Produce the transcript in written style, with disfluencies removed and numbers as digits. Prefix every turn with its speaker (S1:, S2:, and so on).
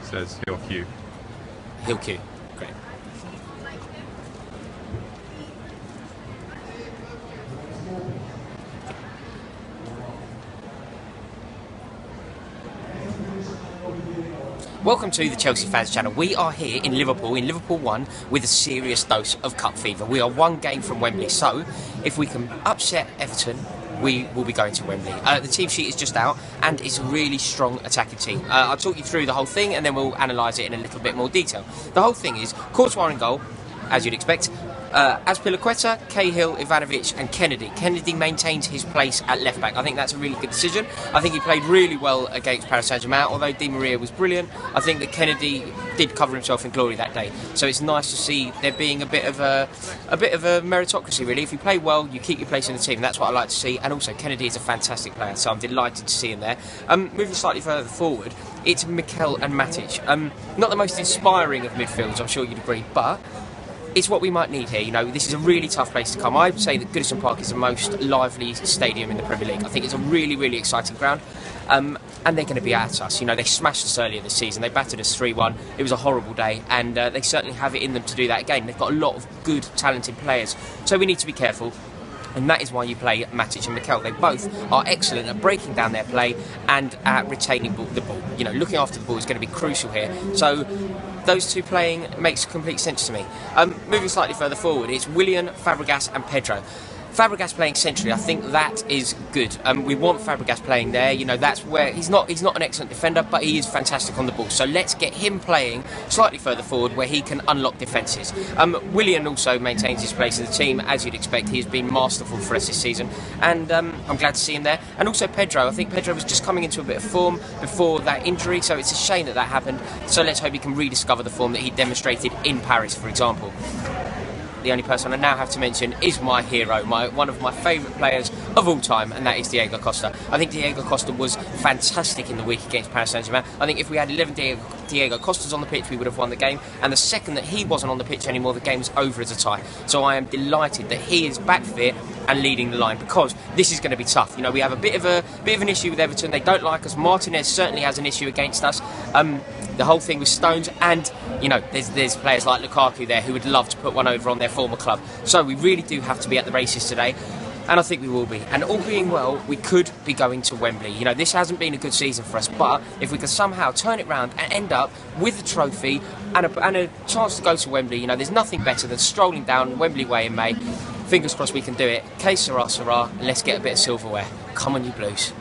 S1: says Hill Q.
S2: Hill Q. Great. Welcome to the Chelsea Fans Channel. We are here in Liverpool 1, with a serious dose of cup fever. We are one game from Wembley, so if we can upset Everton, we will be going to Wembley. The team sheet is just out, and it's a really strong attacking team. I'll talk you through the whole thing, and then we'll analyse it in a little bit more detail. The whole thing is Courtois in goal, as you'd expect. Azpilicueta, Cahill, Ivanovic and Kennedy. Kennedy maintains his place at left back. I think that's a really good decision. I think he played really well against Paris Saint-Germain, although Di Maria was brilliant. I think that Kennedy did cover himself in glory that day. So it's nice to see there being a bit of a meritocracy, really. If you play well, you keep your place in the team. That's what I like to see. And also, Kennedy is a fantastic player, so I'm delighted to see him there. Moving slightly further forward, it's Mikel and Matic. Not the most inspiring of midfields, I'm sure you'd agree, but it's what we might need here. You know, this is a really tough place to come. I'd say that Goodison Park is the most lively stadium in the Premier League. I think it's a really, really exciting ground. And they're going to be at us. You know, they smashed us earlier this season. They battered us 3-1. It was a horrible day, and they certainly have it in them to do that again. They've got a lot of good, talented players. So we need to be careful. And that is why you play Matic and Mikel. They both are excellent at breaking down their play and at retaining the ball. You know, looking after the ball is going to be crucial here. So those two playing makes complete sense to me. Moving slightly further forward, it's Willian, Fabregas and Pedro. Fabregas playing centrally, I think that is good. We want Fabregas playing there. You know, that's where he's not an excellent defender, but he is fantastic on the ball. So let's get him playing slightly further forward where he can unlock defences. Willian also maintains his place in the team, as you'd expect. He has been masterful for us this season, and I'm glad to see him there. And also Pedro. I think Pedro was just coming into a bit of form before that injury, so it's a shame that that happened. So let's hope he can rediscover the form that he demonstrated in Paris, for example. The only person I now have to mention is my hero, one of my favourite players of all time, and that is Diego Costa. I think Diego Costa was fantastic in the week against Paris Saint-Germain. I think if we had 11 Diego Costas on the pitch, we would have won the game, and the second that he wasn't on the pitch anymore, the game was over as a tie. So I am delighted that he is back fit and leading the line, because this is going to be tough. You know, we have a bit of an issue with Everton. They don't like us. Martinez certainly has an issue against us. The whole thing with Stones, and you know, there's players like Lukaku there who would love to put one over on their former club. So we really do have to be at the races today, and I think we will be. And all being well, we could be going to Wembley. You know, this hasn't been a good season for us, but if we could somehow turn it round and end up with a trophy and a chance to go to Wembley, you know, there's nothing better than strolling down Wembley Way in May. Fingers crossed we can do it. Que sera, sera, and let's get a bit of silverware. Come on, you Blues.